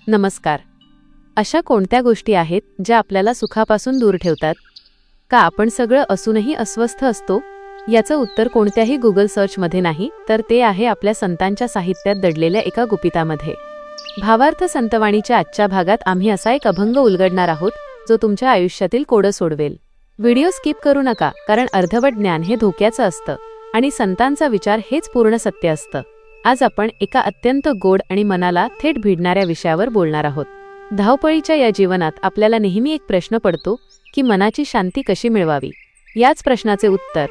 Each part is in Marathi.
नमस्कार. अशा कोणत्या गोष्टी आहेत ज्या आपल्याला सुखापासून दूर ठेवतात? का आपण सगळं असूनही अस्वस्थ असतो? याचं उत्तर कोणत्याही गुगल सर्चमध्ये नाही, तर ते आहे आपल्या संतांच्या साहित्यात दडलेल्या एका गुपितामध्ये. भावार्थ संतवाणीच्या आजच्या भागात आम्ही असा एक अभंग उलगडणार आहोत जो तुमच्या आयुष्यातील कोडं सोडवेल. व्हिडिओ स्किप करू नका, कारण अर्धवट ज्ञान हे धोक्याचं असतं आणि संतांचा विचार हेच पूर्ण सत्य असतं. आज आपण एका अत्यंत गोड आणि मनाला थेट भिडणाऱ्या विषयावर बोलणार आहोत. धावपळीच्या या जीवनात आपल्याला नेहमी एक प्रश्न पडतो की मनाची शांती कशी मिळवावी. याच प्रश्नाचे उत्तर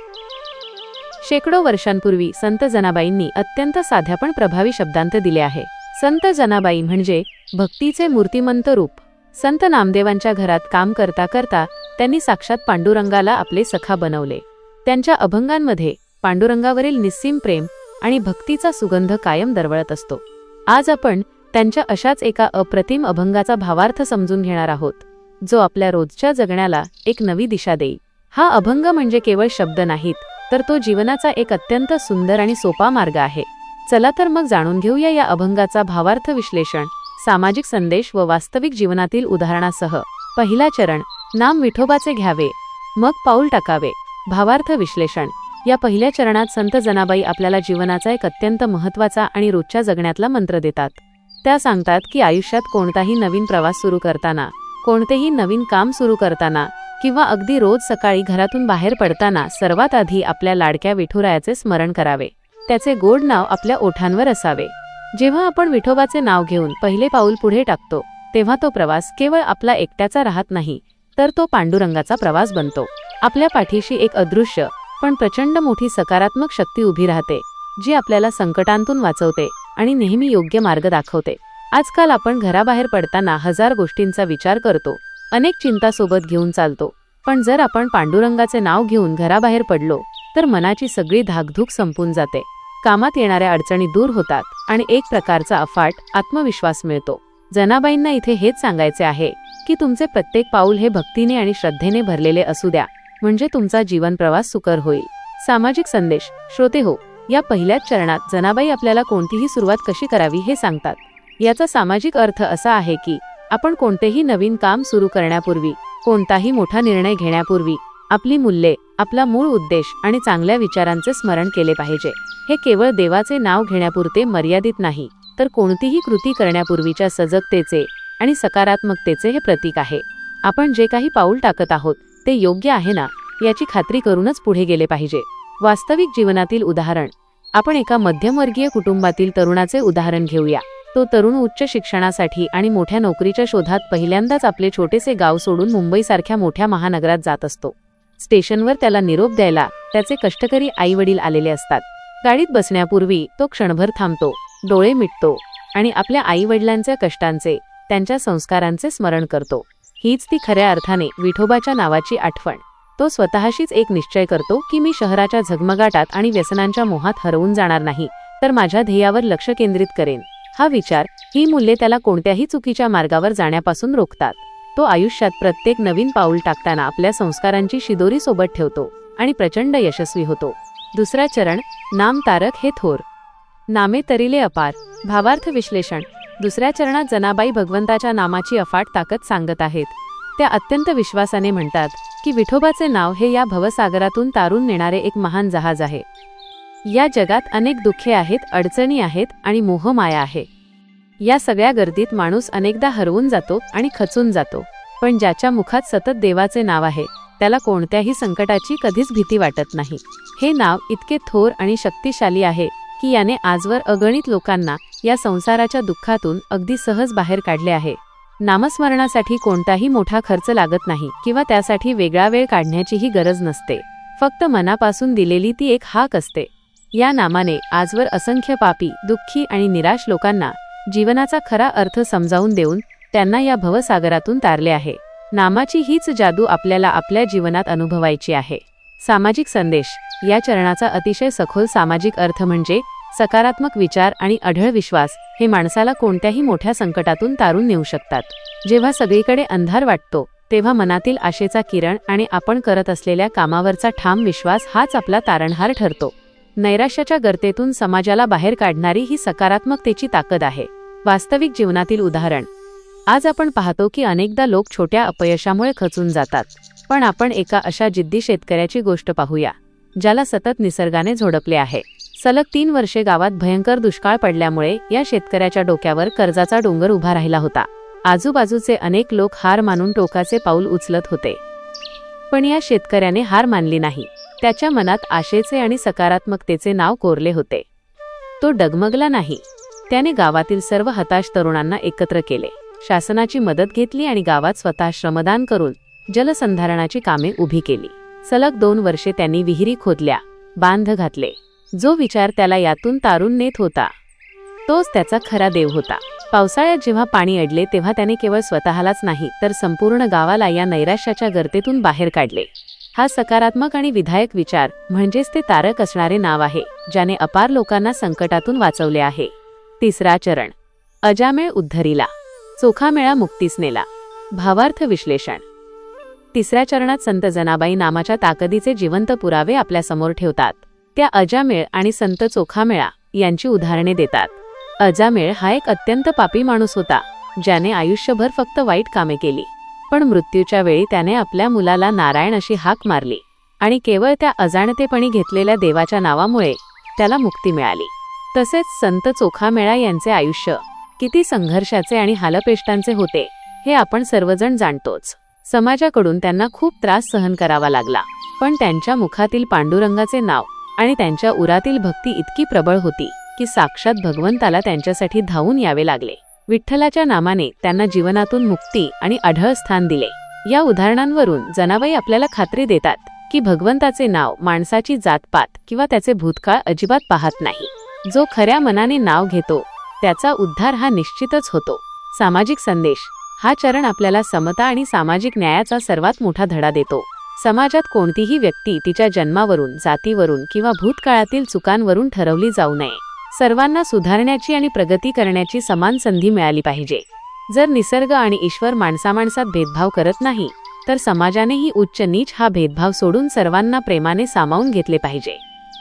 शेकडो वर्षांपूर्वी संत जनाबाईंनी अत्यंत साध्या पण प्रभावी शब्दांत दिले आहे. संत जनाबाई म्हणजे भक्तीचे मूर्तिमंत रूप. संत नामदेवांच्या घरात काम करता करता त्यांनी साक्षात पांडुरंगाला आपले सखा बनवले. त्यांच्या अभंगांमध्ये पांडुरंगावरील निस्सीम प्रेम आणि भक्तीचा सुगंध कायम दरवळत असतो. आज आपण त्यांच्या अशाच एका अप्रतिम अभंगाचा भावार्थ समजून घेणार आहोत, जो आपल्या रोजच्या जगण्याला एक नवी दिशा देईल. हा अभंग म्हणजे केवळ शब्द नाहीत, तर तो जीवनाचा एक अत्यंत सुंदर आणि सोपा मार्ग आहे. चला तर मग जाणून घेऊया या अभंगाचा भावार्थ विश्लेषण, सामाजिक संदेश व वास्तविक जीवनातील उदाहरणासह. पहिला चरण, नाम विठोबाचे घ्यावे, मग पाऊल टाकावे. भावार्थ विश्लेषण. या पहिल्या चरणात संत जनाबाई आपल्याला जीवनाचा एक अत्यंत महत्त्वाचा आणि रोजच्या जगण्यातला मंत्र देतात. त्या सांगतात की आयुष्यात कोणताही नवीन प्रवास सुरू करताना, कोणतेही नवीन काम सुरू करताना किंवा अगदी रोज सकाळी घरातून बाहेर पडताना सर्वात आधी आपल्या लाडक्या विठुरायाचे स्मरण करावे. त्याचे गोड नाव आपल्या ओठांवर असावे. जेव्हा आपण विठोबाचे नाव घेऊन पहिले पाऊल पुढे टाकतो, तेव्हा तो प्रवास केवळ आपला एकट्याचा राहत नाही, तर तो पांडुरंगाचा प्रवास बनतो. आपल्या पाठीशी एक अदृश्य पण प्रचंड मोठी सकारात्मक शक्ती उभी राहते, जी आपल्याला संकटांतून वाचवते आणि नेहमी योग्य मार्ग दाखवते. आजकाल आपण घराबाहेर पडताना हजार गोष्टींचा विचार करतो, अनेक चिंता सोबत घेऊन चालतो. पण जर आपण पांडुरंगाचे नाव घेऊन घराबाहेर पडलो, तर मनाची सगळी धाकधूक संपून जाते. कामात येणाऱ्या अडचणी दूर होतात आणि एक प्रकारचा अफाट आत्मविश्वास मिळतो. जनाबाईंना इथे हेच सांगायचे आहे की तुमचे प्रत्येक पाऊल हे भक्तीने आणि श्रद्धेने भरलेले असू द्या, म्हणजे तुमचा जीवन प्रवास सुकर होईल. सामाजिक संदेश. श्रोतेहो, या पहिल्याच चरणात जनाबाई आपल्याला कोणतीही सुरुवात कशी करावी हे सांगतात. याचा सामाजिक अर्थ असा आहे की आपण कोणतेही नवीन काम सुरू करण्यापूर्वी, कोणताही मोठा निर्णय घेण्यापूर्वी आपली मूल्ये, आपला मूळ उद्देश आणि चांगल्या विचारांचे स्मरण केले पाहिजे. हे केवळ देवाचे नाव घेण्यापुरते मर्यादित नाही, तर कोणतीही कृती करण्यापूर्वीच्या सजगतेचे आणि सकारात्मकतेचे हे प्रतीक आहे. आपण जे काही पाऊल टाकत आहोत ते योग्य आहे ना, याची खात्री करूनच पुढे गेले पाहिजे. वास्तविक जीवनातील उदाहरण. आपण एका मध्यमवर्गीय कुटुंबातील तरुणाचे उदाहरण घेऊया. तो तरुण उच्च शिक्षणासाठी आणि मोठ्या नोकरीच्या शोधात पहिल्यांदाच आपले छोटेसे गाव सोडून मुंबईसारख्या मोठ्या महानगरात जात असतो. स्टेशनवर त्याला निरोप द्यायला त्याचे कष्टकरी आई वडील आलेले असतात. गाडीत बसण्यापूर्वी तो क्षणभर थांबतो, डोळे मिटतो आणि आपल्या आई वडिलांच्या कष्टांचे, त्यांच्या संस्कारांचे स्मरण करतो. हीच ती खऱ्या अर्थाने विठोबाच्या नावाची आठवण. तो स्वतःशीच एक निश्चय करतो की मी शहराच्या झगमगाटात आणि व्यसनांच्या मोहात हरवून जाणार नाही, तर माझ्या ध्येयावर लक्ष केंद्रित करेन. हा विचार, ही मूल्ये त्याला कोणत्याही चुकीच्या मार्गावर जाण्यापासून रोखतात. तो आयुष्यात प्रत्येक नवीन पाऊल टाकताना आपल्या संस्कारांची शिदोरी सोबत ठेवतो आणि प्रचंड यशस्वी होतो. दुसरा चरण, नाम तारक हे थोर, नामे तरिले अपार. भावार्थ विश्लेषण. दुसऱ्या चरणात जनाबाई भगवंताच्या नामाची अफाट ताकद सांगत आहेत. त्या अत्यंत विश्वासाने म्हणतात की विठोबाचे नाव हे या भवसागरातून तारून नेणारे एक महान जहाज आहे. या जगात अनेक दुःखे आहेत, अडचणी आहेत आणि मोहमाया आहे. या सगळ्या गर्दीत माणूस अनेकदा हरवून जातो आणि खचून जातो, पण ज्याच्या मुखात सतत देवाचे नाव आहे, त्याला कोणत्याही संकटाची कधीच भीती वाटत नाही. हे नाव इतके थोर आणि शक्तिशाली आहे की याने आजवर अगणित लोकांना या संसाराच्या दुःखातून अगदी सहज बाहेर काढले आहे. नामस्मरणासाठी कोणताही मोठा खर्च लागत नाही किंवा त्यासाठी वेगळा वेळ काढण्याचीही गरज नसते. फक्त मनापासून दिलेली ती एक हाक असते. या नामाने आजवर असंख्य पापी, दुःखी आणि निराश लोकांना जीवनाचा खरा अर्थ समजावून देऊन त्यांना या भवसागरातून तारले आहे. नामाची हीच जादू आपल्याला आपल्या जीवनात अनुभवायची आहे. सामाजिक संदेश. या चरणाचा अतिशय सखोल सामाजिक अर्थ म्हणजे सकारात्मक विचार आणि अढळ विश्वास हे माणसाला कोणत्याही मोठ्या संकटातून तारून नेऊ शकतात. जेव्हा सगळीकडे अंधार वाटतो, तेव्हा मनातील आशेचा किरण आणि आपण करत असलेल्या कामावरचा ठाम विश्वास हाच आपला तारणहार ठरतो. नैराश्याच्या गर्तेतून समाजाला बाहेर काढणारी ही सकारात्मकतेची ताकद आहे. वास्तविक जीवनातील उदाहरण. आज आपण पाहतो की अनेकदा लोक छोट्या अपयशामुळे खचून जातात, पण आपण एका अशा जिद्दी शेतकऱ्याची गोष्ट पाहूया ज्याला सतत निसर्गाने झोडपले आहे. सलग 3 वर्षे गावात भयंकर दुष्काळ पडल्यामुळे या शेतकऱ्याच्या डोक्यावर कर्जाचा डोंगर उभा राहिला होता. आजूबाजूचे अनेक लोक हार मानून टोकाचे पाऊल उचलत होते, पण या शेतकऱ्याने हार मानली नाही. त्याच्या मनात आशेचे आणि सकारात्मकतेचे नाव कोरले होते. तो डगमगला नाही. त्याने गावातील सर्व हताश तरुणांना एकत्र केले, शासनाची मदत घेतली आणि गावात स्वतः श्रमदान करून जलसंधारणाची कामे उभी केली. सलग 2 वर्षे त्यांनी विहिरी खोदल्या, बांध घातले. जो विचार त्याला यातून तारून नेत होता तोच त्याचा खरा देव होता. पावसाळ्यात जेव्हा पाणी अडले तेव्हा त्याने केवळ स्वतःलाच नाही तर संपूर्ण गावाला या नैराश्याच्या गर्तेतून बाहेर काढले. हा सकारात्मक आणि विधायक विचार म्हणजेच ते तारक असणारे नाव आहे ज्याने अपार लोकांना संकटातून वाचवले आहे. 3रा चरण. अजामेळ उद्धरीला, चोखामेळा मुक्तीस नेला. भावार्थ विश्लेषण. 3ऱ्या चरणात संत जनाबाई नामाच्या ताकदीचे जिवंत पुरावे आपल्यासमोर ठेवतात. त्या अजामेळ आणि संत चोखामेळा यांची उदाहरणे देतात. अजामेळ हा एक अत्यंत पापी माणूस होता ज्याने आयुष्यभर फक्त वाईट कामे केली, पण मृत्यूच्या वेळी त्याने आपल्या मुलाला नारायण अशी हाक मारली आणि केवळ त्या अजाणतेपणी घेतलेल्या देवाच्या नावामुळे त्याला मुक्ती मिळाली. तसेच संत चोखामेळा यांचे आयुष्य किती संघर्षाचे आणि हालपेष्टांचे होते हे आपण सर्वजण जाणतोच. समाजाकडून त्यांना खूप त्रास सहन करावा लागला, पण त्यांच्या मुखातील पांडुरंगाचे नाव आणि त्यांच्या उरातील भक्ती इतकी प्रबळ होती की साक्षात भगवंताला त्यांच्यासाठी धावून यावे लागले. विठ्ठलाच्या नामाने त्यांना जीवनातून मुक्ती आणि अढळ स्थान दिले. या उदाहरणांवरून जनाबाई आपल्याला खात्री देतात की भगवंताचे नाव माणसाची जातपात किंवा त्याचे भूतकाळ अजिबात पाहत नाही. जो खऱ्या मनाने नाव घेतो त्याचा उद्धार हा निश्चितच होतो. सामाजिक संदेश. हा चरण आपल्याला समता आणि सामाजिक न्यायाचा सर्वात मोठा धडा देतो. समाजात कोणतीही व्यक्ती तिच्या जन्मावरून, जातीवरून किंवा भूतकाळातील चुकांवरून ठरवली जाऊ नये. सर्वांना सुधारण्याची आणि प्रगती करण्याची समान संधी मिळाली पाहिजे. जर निसर्ग आणि ईश्वर माणसामाणसात भेदभाव करत नाही तर समाजानेही उच्च नीच हा भेदभाव सोडून सर्वांना प्रेमाने सामावून घेतले पाहिजे.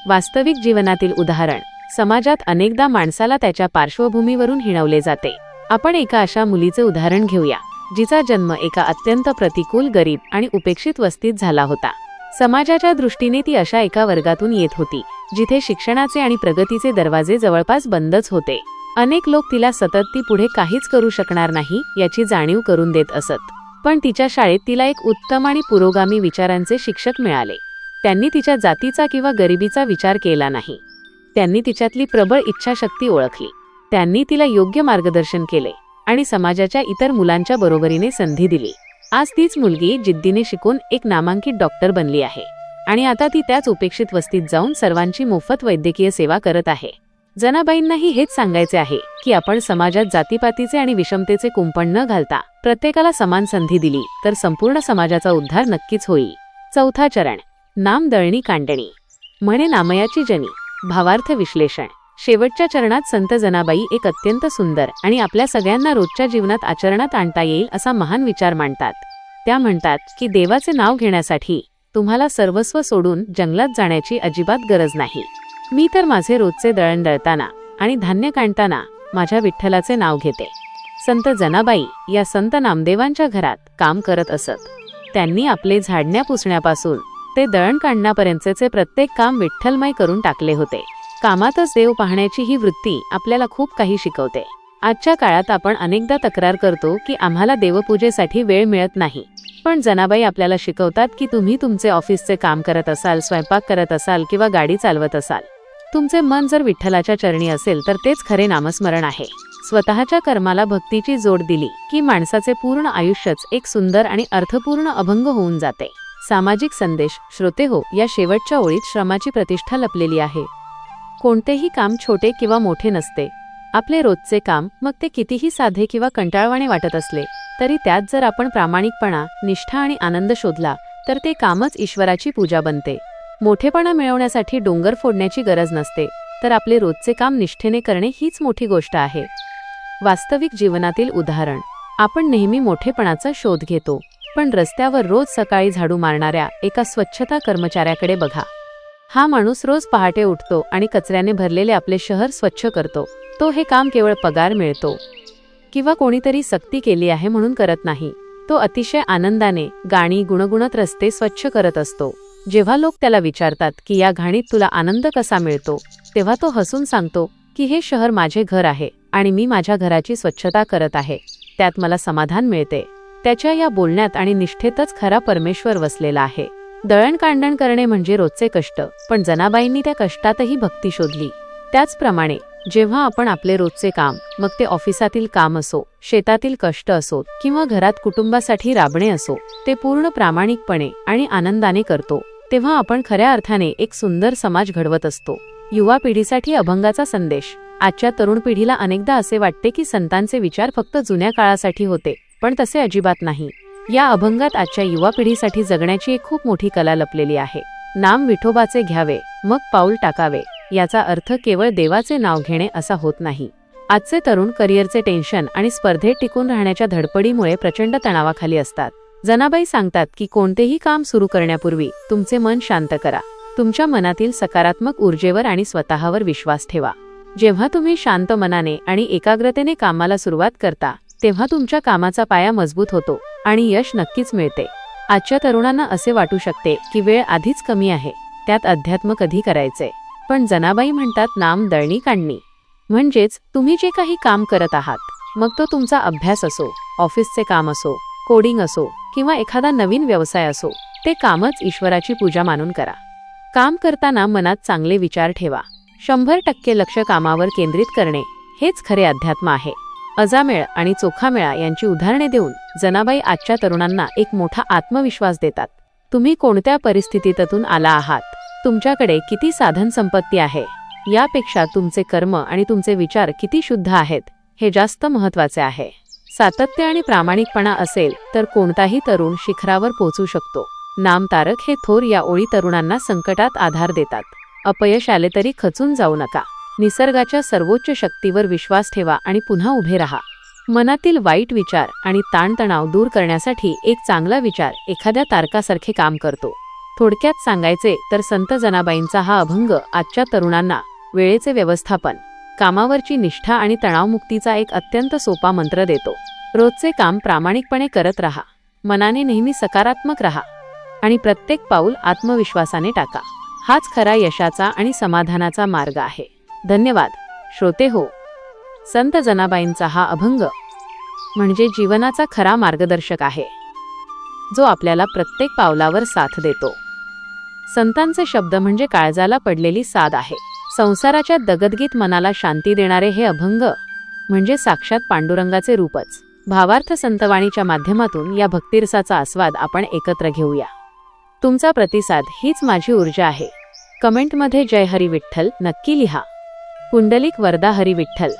वास्तविक जीवनातील उदाहरण. समाजात अनेकदा माणसाला त्याच्या पार्श्वभूमीवरून हिणवले जाते. आपण एका अशा मुलीचे उदाहरण घेऊया जिचा जन्म एका अत्यंत प्रतिकूल, गरीब आणि उपेक्षित वस्तीत झाला होता. समाजाच्या दृष्टीने ती अशा एका वर्गातून येत होती जिथे शिक्षणाचे आणि प्रगतीचे दरवाजे जवळपास बंदच होते. अनेक लोक तिला सतत ती पुढे काहीच करू शकणार नाही याची जाणीव करून देत असत, पण तिच्या शाळेत तिला एक उत्तम आणि पुरोगामी विचारांचे शिक्षक मिळाले. त्यांनी तिच्या जातीचा किंवा गरिबीचा विचार केला नाही. त्यांनी तिच्यातली प्रबळ इच्छाशक्ती ओळखली. त्यांनी तिला योग्य मार्गदर्शन केले आणि समाजाच्या इतर मुलांच्या बरोबरीने संधी दिली. आज तीच मुलगी जिद्दीने शिकून एक नामांकित डॉक्टर बनली आहे आणि आता ती त्याच उपेक्षित वस्तीत जाऊन सर्वांची मोफत वैद्यकीय सेवा करत आहे. जनाबाईंनाही हेच सांगायचे आहे की आपण समाजात जातीपातीचे आणि विषमतेचे कुंपण न घालता प्रत्येकाला समान संधी दिली तर संपूर्ण समाजाचा उद्धार नक्कीच होईल. 4था चरण. नाम दळणी कांडणी, म्हणे नामयाची जनी. भावार्थ विश्लेषण. शेवटच्या चरणात संत जनाबाई एक अत्यंत सुंदर आणि आपल्या सगळ्यांना रोजच्या जीवनात आचरणात आणता येईल असा महान विचार मांडतात. त्या म्हणतात की देवाचे नाव घेण्यासाठी तुम्हाला सर्वस्व सोडून जंगलात जाण्याची अजिबात गरज नाही. मी तर माझे रोजचे दळण दळताना आणि धान्य काढताना माझ्या विठ्ठलाचे नाव घेते. संत जनाबाई या संत नामदेवांच्या घरात काम करत असत. त्यांनी आपले झाडण्या पुसण्यापासून ते दळण काढण्यापर्यंतचे प्रत्येक काम विठ्ठलमय करून टाकले होते. कामातच देव पाहण्याची ही वृत्ती आपल्याला खूप काही शिकवते. आजच्या काळात आपण अनेकदा तक्रार करतो की आम्हाला देवपूजेसाठी वेळ मिळत नाही, पण जनाबाई आपल्याला शिकवतात की तुम्ही तुमचे ऑफिसचे काम करत असाल, स्वयंपाक करत असाल किंवा गाडी चालवत असाल, तुमचे मन जर विठ्ठलाच्या चरणी असेल तर तेच खरे नामस्मरण आहे. स्वतःच्या कर्माला भक्तीची जोड दिली की माणसाचे पूर्ण आयुष्यच एक सुंदर आणि अर्थपूर्ण अभंग होऊन जाते. सामाजिक संदेश. श्रोते हो, या शेवटच्या ओळीत श्रमाची प्रतिष्ठा लपलेली आहे. कोणतेही काम छोटे किंवा मोठे नसते. आपले रोजचे काम, मग ते कितीही साधे किंवा कंटाळवाणे वाटत असले तरी त्यात जर आपण प्रामाणिकपणा, निष्ठा आणि आनंद शोधला तर ते कामच ईश्वराची पूजा बनते. मोठेपणा मिळवण्यासाठी डोंगर फोडण्याची गरज नसते, तर आपले रोजचे काम निष्ठेने करणे हीच मोठी गोष्ट आहे. वास्तविक जीवनातील उदाहरण. आपण नेहमी मोठेपणाचा शोध घेतो, पण रस्त्यावर रोज सकाळी झाडू मारणाऱ्या एका स्वच्छता कर्मचाऱ्याकडे बघा. हा माणूस रोज पहाटे उठतो आणि कचऱ्याने भरलेले आपले शहर स्वच्छ करतो. तो हे काम केवळ पगार मिळतो किंवा कोणीतरी सक्ती केली आहे म्हणून करत नाही. तो अतिशय आनंदाने गाणी गुणगुणत रस्ते स्वच्छ करत असतो. जेव्हा लोक त्याला विचारतात की या घाणीत तुला आनंद कसा मिळतो, तेव्हा तो हसून सांगतो की हे शहर माझे घर आहे आणि मी माझ्या घराची स्वच्छता करत आहे, त्यात मला समाधान मिळते. त्याच्या या बोलण्यात आणि निष्ठेतच खरा परमेश्वर वसलेला आहे. दळणकांडण करणे म्हणजे रोजचे कष्ट, पण जनाबाईंनी त्या कष्टातही भक्ती शोधली. त्याचप्रमाणे जेव्हा आपण आपले रोजचे काम, मग ते ऑफिसातील काम असो, शेतातील कष्ट असो किंवा घरात कुटुंबासाठी राबणे असो, ते पूर्ण प्रामाणिकपणे आणि आनंदाने करतो, तेव्हा आपण खऱ्या अर्थाने एक सुंदर समाज घडवत असतो. युवा पिढीसाठी अभंगाचा संदेश. आजच्या तरुण पिढीला अनेकदा असे वाटते की संतांचे विचार फक्त जुन्या काळासाठी होते, पण तसे अजिबात नाही. या अभंगात आजच्या युवा पिढीसाठी जगण्याची एक खूप मोठी कला लपलेली आहे. नाम विठोबाचे घ्यावे, मग पाऊल टाकावे, याचा अर्थ केवळ देवाचे नाव घेणे असा होत नाही. आजचे तरुण करिअरचे टेन्शन आणि स्पर्धेत टिकून राहण्याच्या धडपडीमुळे प्रचंड तणावाखाली असतात. जनाबाई सांगतात की कोणतेही काम सुरू करण्यापूर्वी तुमचे मन शांत करा. तुमच्या मनातील सकारात्मक ऊर्जेवर आणि स्वतःवर विश्वास ठेवा. जेव्हा तुम्ही शांत मनाने आणि एकाग्रतेने कामाला सुरुवात करता, तेव्हा तुमच्या कामाचा पाया मजबूत होतो आणि यश नक्कीच मिळते. आजच्या तरुणांना असे वाटू शकते की वेळ आधीच कमी आहे, त्यात अध्यात्म कधी करायचे. पण जनाबाई म्हणतात नाम दळणी काढणी. म्हणजेच तुम्ही जे काही काम करत आहात, मग तो तुमचा अभ्यास असो, ऑफिसचे काम असो, कोडिंग असो किंवा एखादा नवीन व्यवसाय असो, ते कामच ईश्वराची पूजा मानून करा. काम करताना मनात चांगले विचार ठेवा. 100% लक्ष कामावर केंद्रित करणे हेच खरे अध्यात्म आहे. अजामेळ आणि चोखामेळा यांची उदाहरणे देऊन जनाबाई आजच्या तरुणांना एक मोठा आत्मविश्वास देतात. तुम्ही कोणत्या परिस्थितीतून आला आहात, तुमच्याकडे किती साधन संपत्ती आहे, यापेक्षा तुमचे कर्म आणि तुमचे विचार किती शुद्ध आहेत हे जास्त महत्त्वाचे आहे. सातत्य आणि प्रामाणिकपणा असेल तर कोणताही तरुण शिखरावर पोहोचू शकतो. नामतारक हे थोर या ओळी तरुणांना संकटात आधार देतात. अपयश आले तरी खचून जाऊ नका. निसर्गाच्या सर्वोच्च शक्तीवर विश्वास ठेवा आणि पुन्हा उभे राहा. मनातील वाईट विचार आणि ताणतणाव दूर करण्यासाठी एक चांगला विचार एखाद्या तारकासारखे काम करतो. थोडक्यात सांगायचे तर संत जनाबाईंचा हा अभंग आजच्या तरुणांना वेळेचे व्यवस्थापन, कामावरची निष्ठा आणि तणावमुक्तीचा एक अत्यंत सोपा मंत्र देतो. रोजचे काम प्रामाणिकपणे करत राहा, मनाने नेहमी सकारात्मक राहा आणि प्रत्येक पाऊल आत्मविश्वासाने टाका. हाच खरा यशाचा आणि समाधानाचा मार्ग आहे. धन्यवाद श्रोतेहो. संत जनाबाईंचा हा अभंग म्हणजे जीवनाचा खरा मार्गदर्शक आहे, जो आपल्याला प्रत्येक पावलावर साथ देतो. संतांचे शब्द म्हणजे काळजाला पडलेली साद आहे. संसाराच्या दगदगीत मनाला शांती देणारे हे अभंग म्हणजे साक्षात पांडुरंगाचे रूपच. भावार्थ संतवाणीच्या माध्यमातून या भक्तिरसाचा आस्वाद आपण एकत्र घेऊया. तुमचा प्रतिसाद हीच माझी ऊर्जा आहे. कमेंटमध्ये जय हरी विठ्ठल नक्की लिहा. पुंडलिक वरदा हरी विठ्ठल.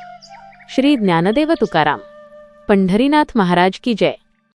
श्री ज्ञानदेव तुकाराम. पंढरीनाथ महाराज की जय.